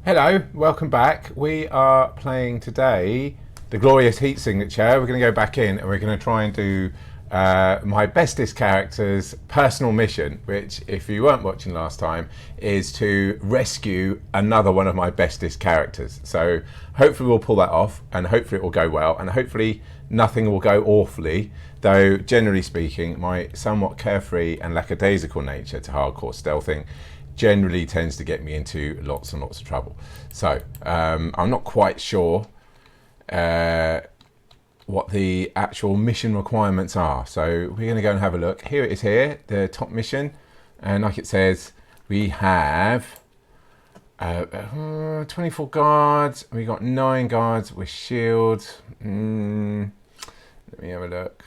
Hello, welcome back. We are playing today the Glorious Heat Signature. We're going to go back in and we're going to try and do my bestest character's personal mission, which, if you weren't watching last time, is to rescue another one of my bestest characters. So hopefully we'll pull that off, and hopefully it will go well, and hopefully nothing will go awfully, though generally speaking my somewhat carefree and lackadaisical nature to hardcore stealthing generally tends to get me into lots and lots of trouble. So I'm not quite sure what the actual mission requirements are. So we're going to go and have a look. Here it is here, the top mission. And like it says, we have 24 guards. We got 9 guards with shields. Let me have a look.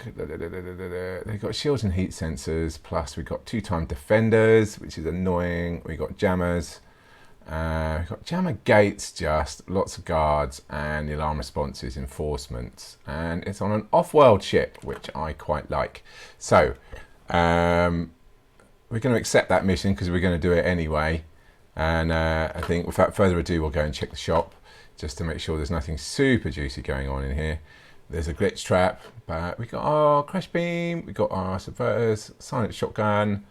They've got shields and heat sensors, plus we've got 2-time defenders, which is annoying. We've got jammers. We've got jammer gates, just lots of guards, and the alarm responses, enforcement. And it's on an off-world ship, which I quite like. So we're going to accept that mission because we're going to do it anyway. And I think without further ado, we'll go and check the shop just to make sure there's nothing super juicy going on in here. There's a glitch trap, but we got our crash beam, we got our subverters, silent shotgun,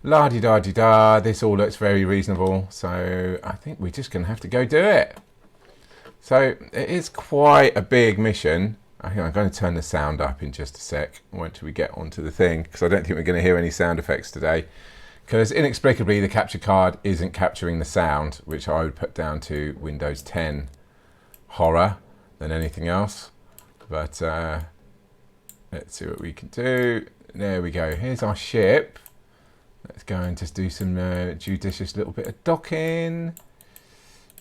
la-di-da-di-da. This all looks very reasonable, so I think we're just going to have to go do it. So it is quite a big mission. I think I'm going to turn the sound up in just a sec, once we get onto the thing, because I don't think we're going to hear any sound effects today, because inexplicably the capture card isn't capturing the sound, which I would put down to Windows 10 horror than anything else. But let's see what we can do. There we go. Here's our ship. Let's go and just do some judicious little bit of docking.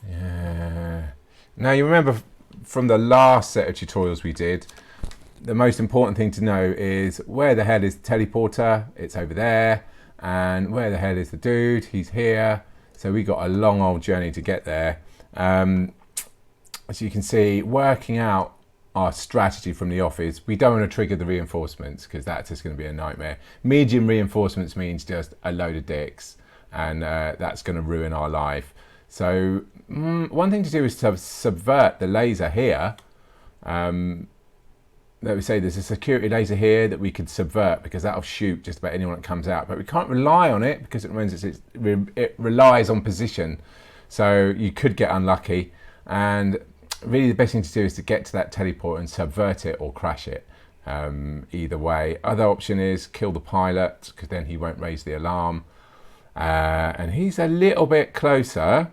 Yeah. Now you remember from the last set of tutorials we did, the most important thing to know is where the hell is the teleporter? It's over there. And where the hell is the dude? He's here. So we got a long old journey to get there. As you can see, working out our strategy from the off is we don't want to trigger the reinforcements because that's just going to be a nightmare. Medium reinforcements means just a load of dicks, and that's going to ruin our life. So one thing to do is to subvert the laser here. Let me say there's a security laser here that we could subvert because that'll shoot just about anyone that comes out, but we can't rely on it because it relies on position, so you could get unlucky. And really the best thing to do is to get to that teleport and subvert it or crash it. Either way. Other option is kill the pilot, because then he won't raise the alarm. And he's a little bit closer,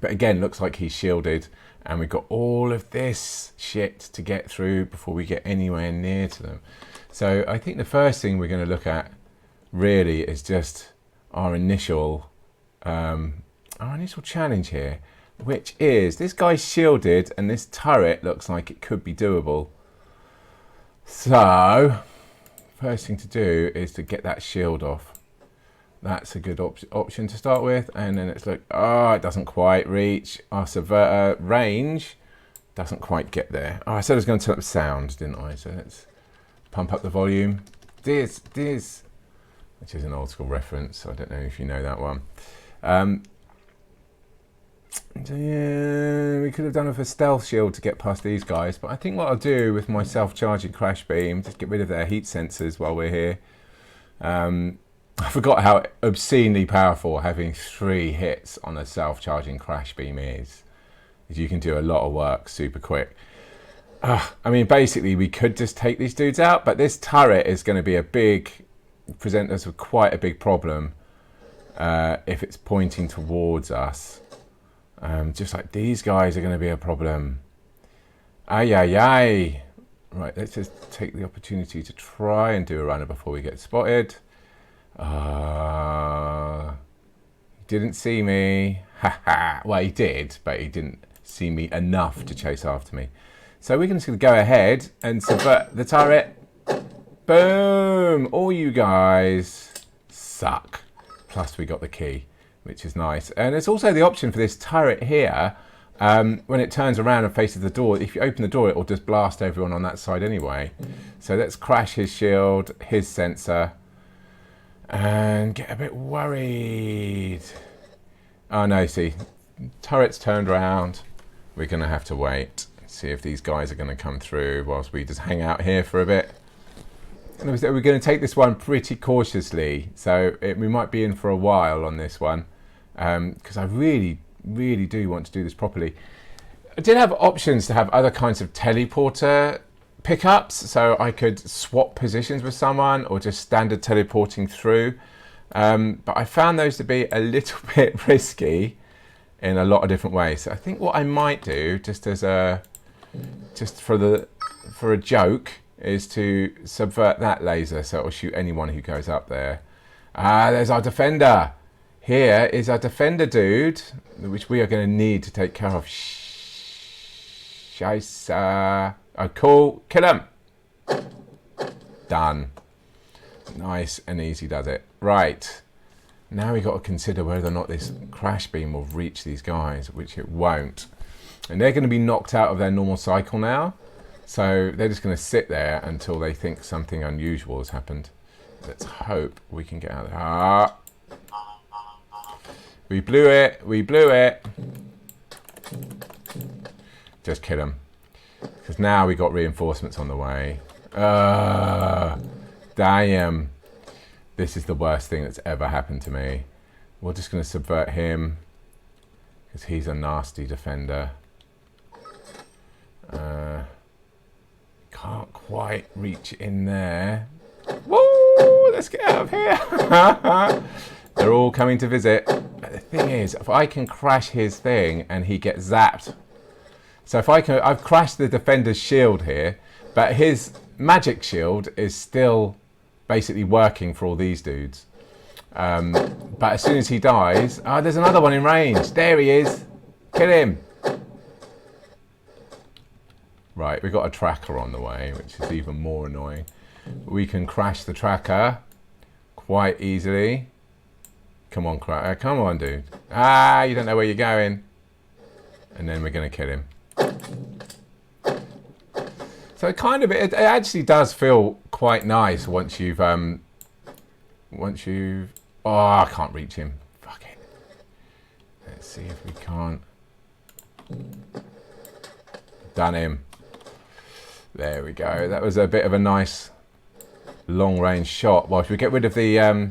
but again looks like he's shielded, and we've got all of this shit to get through before we get anywhere near to them. So I think the first thing we're going to look at really is just our initial challenge here, which is this guy's shielded and this turret looks like it could be doable. So first thing to do is to get that shield off. That's a good option to start with. And then it's like, oh, it doesn't quite reach our subverter range. Doesn't quite get there. Oh, I said I was going to turn up the sound, didn't I? So let's pump up the volume. This, which is an old school reference. I don't know if you know that one. So yeah, we could have done with a stealth shield to get past these guys, but I think what I'll do with my self-charging crash beam, just get rid of their heat sensors while we're here. I forgot how obscenely powerful having 3 hits on a self-charging crash beam is. You can do a lot of work super quick. I mean, basically we could just take these dudes out, but this turret is going to be present us with quite a big problem if it's pointing towards us. Just like these guys are going to be a problem. Ay, ay, ay. Right, let's just take the opportunity to try and do a runner before we get spotted. He didn't see me. Haha. Well, he did, but he didn't see me enough to chase after me. So we're just going to go ahead and subvert the turret. Boom! All you guys suck. Plus we got the key, which is nice. And there's also the option for this turret here. When it turns around and faces the door, if you open the door, it will just blast everyone on that side anyway. So let's crash his shield, his sensor, and get a bit worried. Oh no, see, turret's turned around. We're going to have to wait. See if these guys are going to come through whilst we just hang out here for a bit. And we're going to take this one pretty cautiously. So we might be in for a while on this one. Because I really do want to do this properly. I did have options to have other kinds of teleporter pickups, so I could swap positions with someone or just standard teleporting through. But I found those to be a little bit risky in a lot of different ways. So I think what I might do, just for a joke, is to subvert that laser so it'll shoot anyone who goes up there. There's our defender. Here is our defender dude, which we are going to need to take care of. Scheisse. Oh, cool. Kill him. Done. Nice and easy does it. Right. Now we've got to consider whether or not this crash beam will reach these guys, which it won't. And they're going to be knocked out of their normal cycle now. So they're just going to sit there until they think something unusual has happened. Let's hope we can get out of there. Ah. We blew it. We blew it. Just kill him. Because now we got reinforcements on the way. Damn. This is the worst thing that's ever happened to me. We're just going to subvert him. Because he's a nasty defender. Can't quite reach in there. Woo! Let's get out of here. They're all coming to visit. But the thing is, if I can crash his thing and he gets zapped. So if I can, I've crashed the defender's shield here, but his magic shield is still basically working for all these dudes. But as soon as he dies, there's another one in range. There he is. Kill him. Right, we've got a tracker on the way, which is even more annoying. We can crash the tracker quite easily. Come on, come on, dude. You don't know where you're going. And then we're going to kill him. So it actually does feel quite nice once you've I can't reach him. Fuck it. Let's see if we can't. Done him. There we go. That was a bit of a nice long range shot. Well, should we get rid of the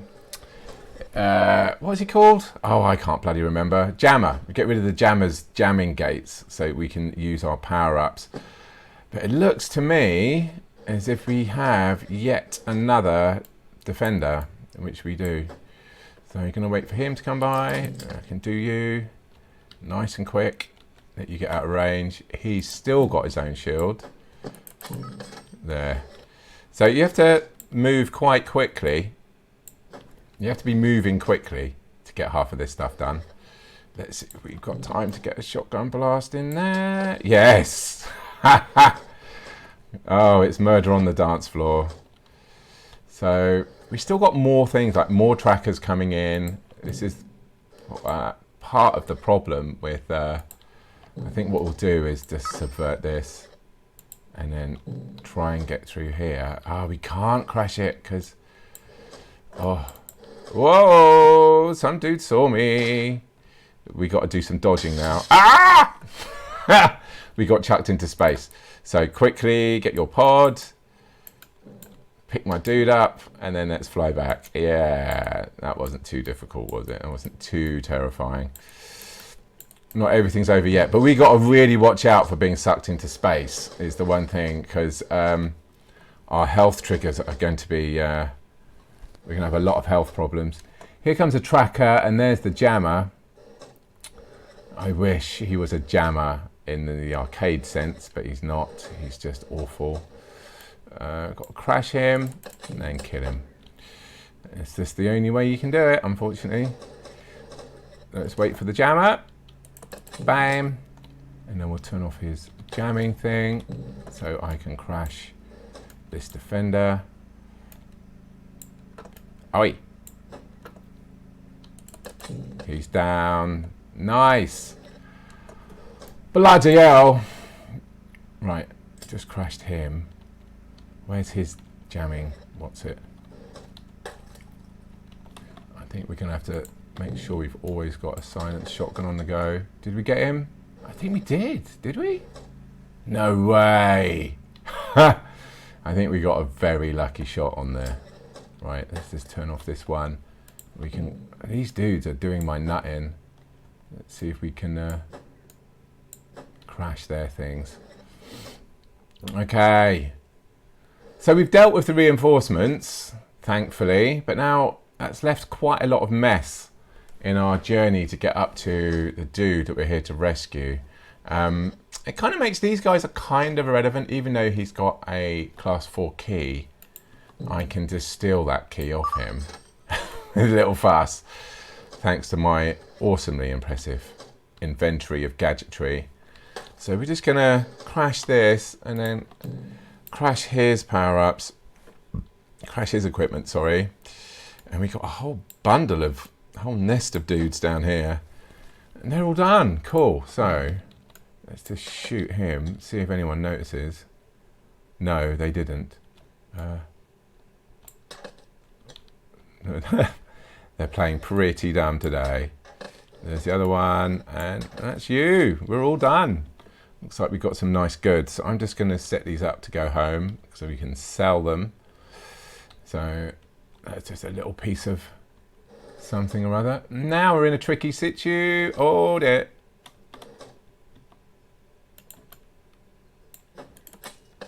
what's he called? Oh, I can't bloody remember. Jammer. We get rid of the jammer's jamming gates so we can use our power-ups. But it looks to me as if we have yet another defender, which we do. So you're going to wait for him to come by. I can do you. Nice and quick. Let you get out of range. He's still got his own shield. There. So you have to move quite quickly. You have to be moving quickly to get half of this stuff done. Let's see if we've got time to get a shotgun blast in there. Yes! Oh, it's murder on the dance floor. So we still got more things, like more trackers coming in. This is part of the problem with... I think what we'll do is just subvert this and then try and get through here. We can't crash it because... Whoa! Some dude saw me. We got to do some dodging now. We got chucked into space. So quickly, get your pod. Pick my dude up, and then let's fly back. Yeah, that wasn't too difficult, was it? It wasn't too terrifying. Not everything's over yet, but we got to really watch out for being sucked into space, is the one thing, because our health triggers are going to be... we're going to have a lot of health problems. Here comes a tracker, and there's the jammer. I wish he was a jammer in the arcade sense, but he's not. He's just awful. Got to crash him, and then kill him. It's just the only way you can do it, unfortunately. Let's wait for the jammer. Bam. And then we'll turn off his jamming thing, so I can crash this defender. Oi! He's down. Nice! Bloody hell! Right, just crashed him. Where's his jamming? What's it? I think we're going to have to make sure we've always got a silenced shotgun on the go. Did we get him? I think we did we? No way. I think we got a very lucky shot on there. Right, let's just turn off this one. We can. These dudes are doing my nut in. Let's see if we can crash their things. Okay. So we've dealt with the reinforcements, thankfully, but now that's left quite a lot of mess in our journey to get up to the dude that we're here to rescue. It kind of makes these guys are kind of irrelevant, even though he's got a class 4 key. I can just steal that key off him with a little fuss, thanks to my awesomely impressive inventory of gadgetry. So we're just gonna crash this and then crash his power-ups, crash his equipment, sorry. And we got a whole nest of dudes down here. And they're all done, cool. So let's just shoot him, see if anyone notices. No, they didn't. They're playing pretty dumb today. There's the other one, and that's you. We're all done. Looks like we've got some nice goods. So I'm just going to set these up to go home so we can sell them. So that's just a little piece of something or other. Now we're in a tricky situ. Hold it.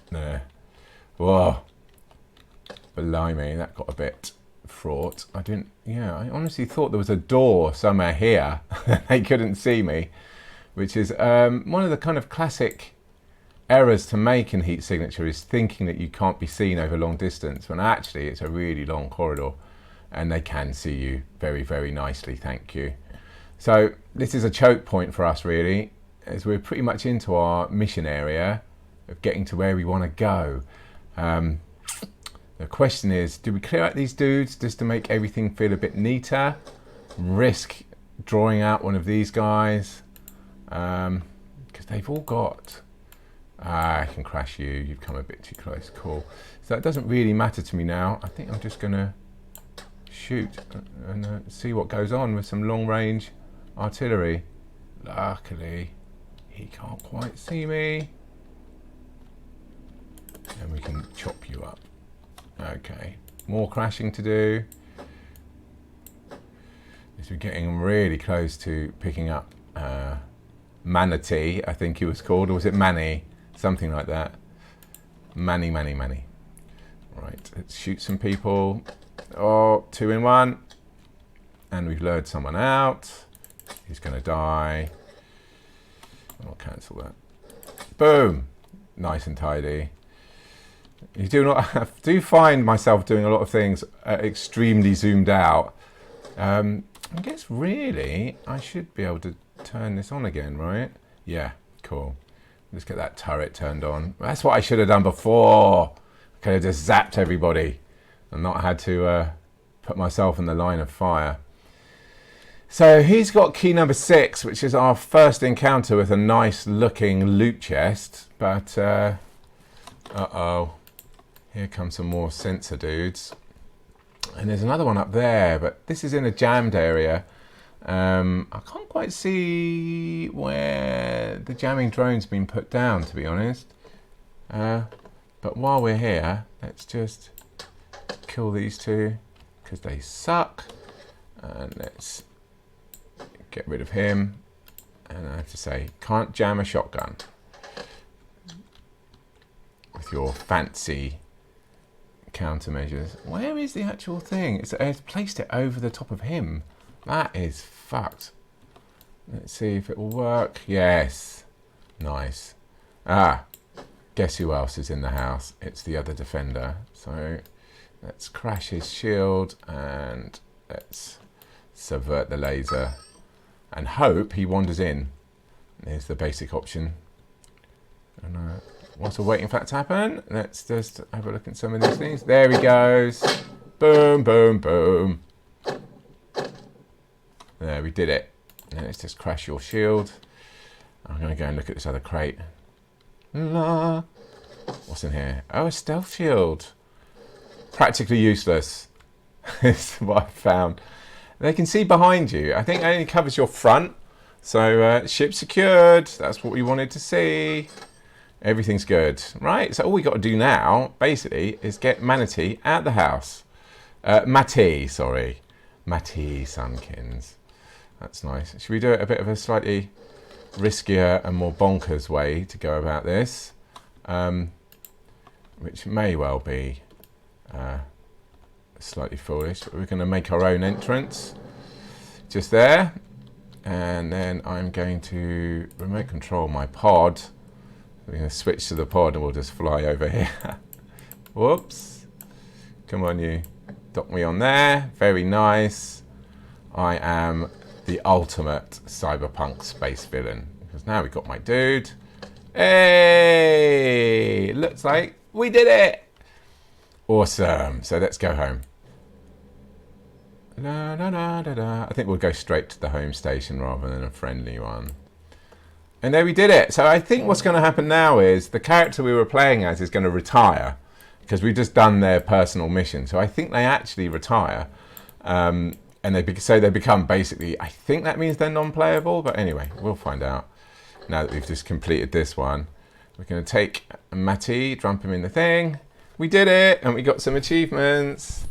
There. Whoa. Blimey, that got a bit fraught. I honestly thought there was a door somewhere here. They couldn't see me, which is one of the kind of classic errors to make in heat signature, is thinking that you can't be seen over long distance, when actually it's a really long corridor and they can see you very, very nicely, thank you. So this is a choke point for us really, as we're pretty much into our mission area of getting to where we want to go. The question is, do we clear out these dudes just to make everything feel a bit neater? Risk drawing out one of these guys? Because they've all got... I can crash you, you've come a bit too close, cool. So that doesn't really matter to me now. I think I'm just going to shoot and see what goes on with some long range artillery. Luckily, he can't quite see me. And we can chop you up. Okay, more crashing to do. As we're getting really close to picking up Manatee, I think he was called, or was it Manny? Something like that. Manny. Right, let's shoot some people. Oh, 2 in 1. And we've lured someone out. He's going to die. I'll cancel that. Boom! Nice and tidy. You do find myself doing a lot of things extremely zoomed out. I guess really I should be able to turn this on again, right? Yeah, cool. Let's get that turret turned on. That's what I should have done before. I could have just zapped everybody and not had to put myself in the line of fire. So he's got key number 6, which is our first encounter with a nice looking loot chest. But, uh-oh. Here come some more sensor dudes. And there's another one up there, but this is in a jammed area. I can't quite see where the jamming drone's been put down, to be honest. But while we're here, let's just kill these two, because they suck. And let's get rid of him. And I have to say, can't jam a shotgun with your fancy countermeasures. Where is the actual thing? It's placed it over the top of him. That is fucked. Let's see if it will work. Yes. Nice. Guess who else is in the house? It's the other defender. So let's crash his shield and let's subvert the laser and hope he wanders in. There's the basic option. And whilst we're waiting for that to happen, let's just have a look at some of these things. There he goes. Boom, boom, boom. There, we did it. Now let's just crash your shield. I'm going to go and look at this other crate. La. What's in here? Oh, a stealth shield. Practically useless. Is what I found. They can see behind you. I think it only covers your front. So ship secured. That's what we wanted to see. Everything's good. Right, so all we got to do now, basically, is get Manatee out the house. Matty, sorry. Matty Sunkins. That's nice. Should we do it a bit of a slightly riskier and more bonkers way to go about this? Which may well be slightly foolish. We're going to make our own entrance just there, and then I'm going to remote control my pod. We're going to switch to the pod and we'll just fly over here. Whoops. Come on, you. Dock me on there. Very nice. I am the ultimate cyberpunk space villain, because now we've got my dude. Hey, looks like we did it. Awesome. So let's go home. La, da, da, da, da. I think we'll go straight to the home station rather than a friendly one. And there we did it. So I think what's going to happen now is the character we were playing as is going to retire, because we've just done their personal mission. So I think they actually retire. And they become basically, I think that means they're non-playable. But anyway, we'll find out now that we've just completed this one. We're going to take Matty, dump him in the thing. We did it, and we got some achievements.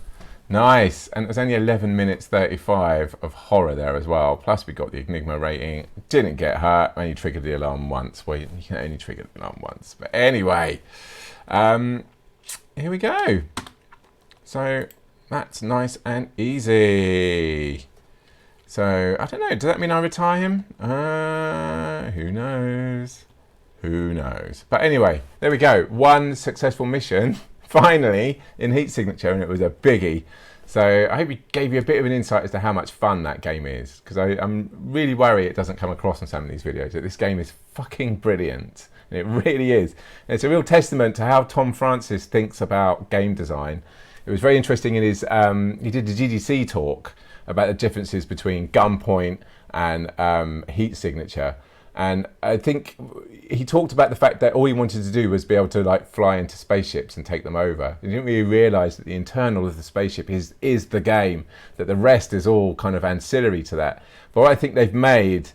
Nice. And it was only 11 minutes 35 of horror there as well. Plus we got the Enigma rating. Didn't get hurt. Only triggered the alarm once. Well, you can only trigger the alarm once. But anyway, here we go. So that's nice and easy. So I don't know. Does that mean I retire him? Who knows? Who knows? But anyway, there we go. One successful mission. Finally, in heat signature, and it was a biggie. So I hope it gave you a bit of an insight as to how much fun that game is, because I'm really worried it doesn't come across in some of these videos that this game is fucking brilliant. And it really is. And it's a real testament to how Tom Francis thinks about game design. It was very interesting in his, he did the GDC talk about the differences between gunpoint and heat signature. And I think he talked about the fact that all he wanted to do was be able to like fly into spaceships and take them over. He didn't really realise that the internal of the spaceship is the game, that the rest is all kind of ancillary to that. But what I think they've made,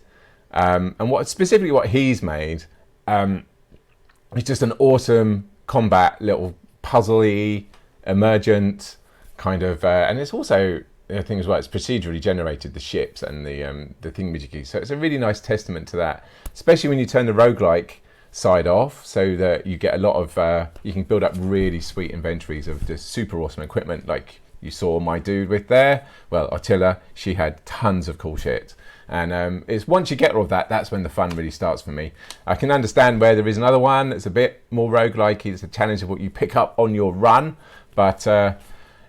and what specifically what he's made, is just an awesome combat, little puzzly, emergent kind of, and it's also the thing as well, it's procedurally generated, the ships and the thingamajiggy. So it's a really nice testament to that, especially when you turn the roguelike side off, so that you get a lot of, you can build up really sweet inventories of just super awesome equipment, like you saw my dude with there. Well, Attila, she had tons of cool shit. And it's once you get all of that, that's when the fun really starts for me. I can understand where there is another one that's a bit more roguelike. It's a challenge of what you pick up on your run, but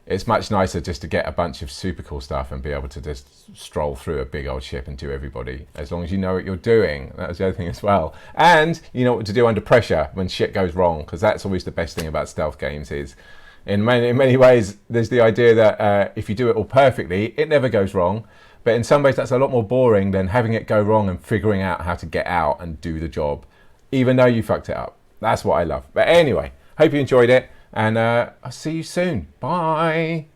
it's much nicer just to get a bunch of super cool stuff and be able to just stroll through a big old ship and do everybody, as long as you know what you're doing. That was the other thing as well. And you know what to do under pressure when shit goes wrong, because that's always the best thing about stealth games is, in many ways, there's the idea that if you do it all perfectly, it never goes wrong. But in some ways, that's a lot more boring than having it go wrong and figuring out how to get out and do the job, even though you fucked it up. That's what I love. But anyway, hope you enjoyed it. And I'll see you soon. Bye.